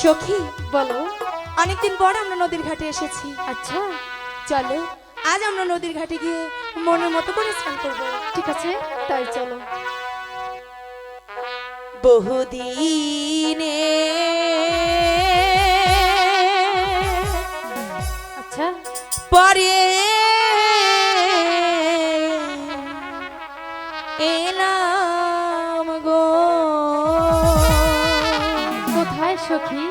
সখী, বলো। অনেকদিন পর আমরা নদীর ঘাটে এসেছি। আচ্ছা, চলো আজ আমরা নদীর ঘাটে গিয়ে মনের মতো করে স্নান করবো। ঠিক আছে, তাই চলো। বহুদিনে আচ্ছা, পরে এলাম গো, কোথায় সখী?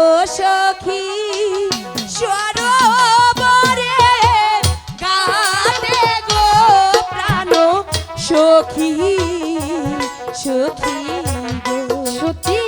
ও সখী সরোবরে ঘাটে গো প্রাণ সখী সখী গো। সত্যি?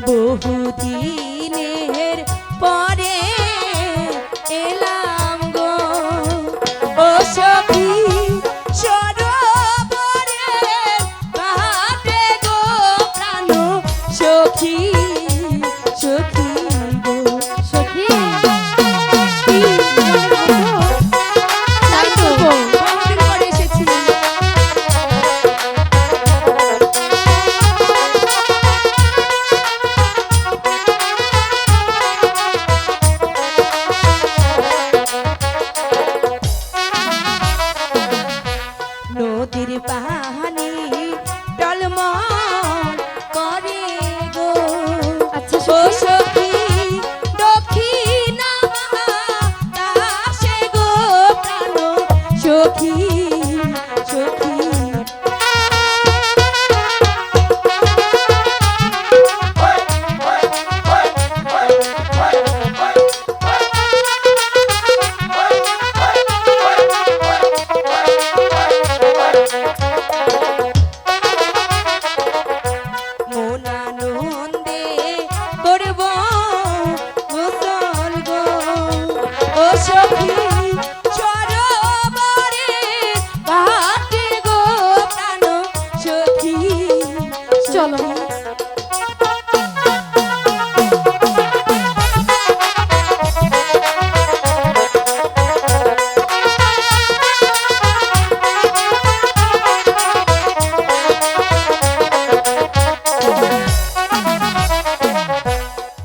বহুদিনের পরে এলাম গো, ও সখী সরোবরে ঘাটে গো প্রাণ সখী সখী গো। সখী, কি মনের মতো? তাই করবো। বহুদিন পরে এসেছি। নদীর পানি টলমল করে গো, আচ্ছা ও সখী, সখী দক্ষিণা বাতাসে গো প্রাণ সখী সখী। মনানন্দে করব গোসল গো, ও সখী সরোবরে ঘাটে গো প্রাণ সখী চলো।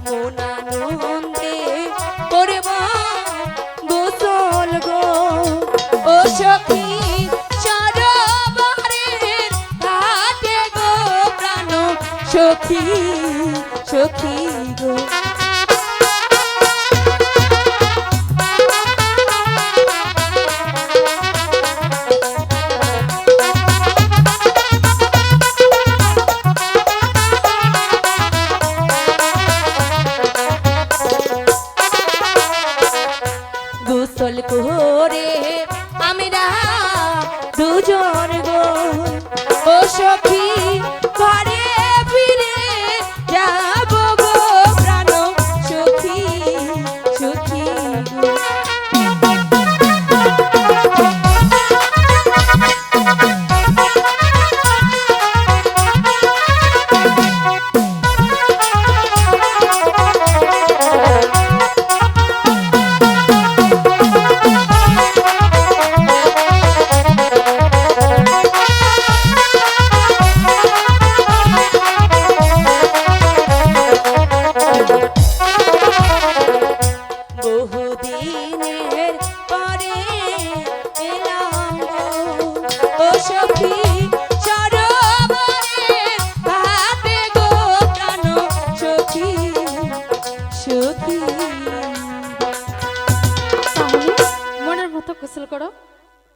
মনানন্দে করব গোসল গো, ও সখী সরোবরের ঘাটে গো প্রাণ সখী সখী গো। গোসল করে আমরা দুজন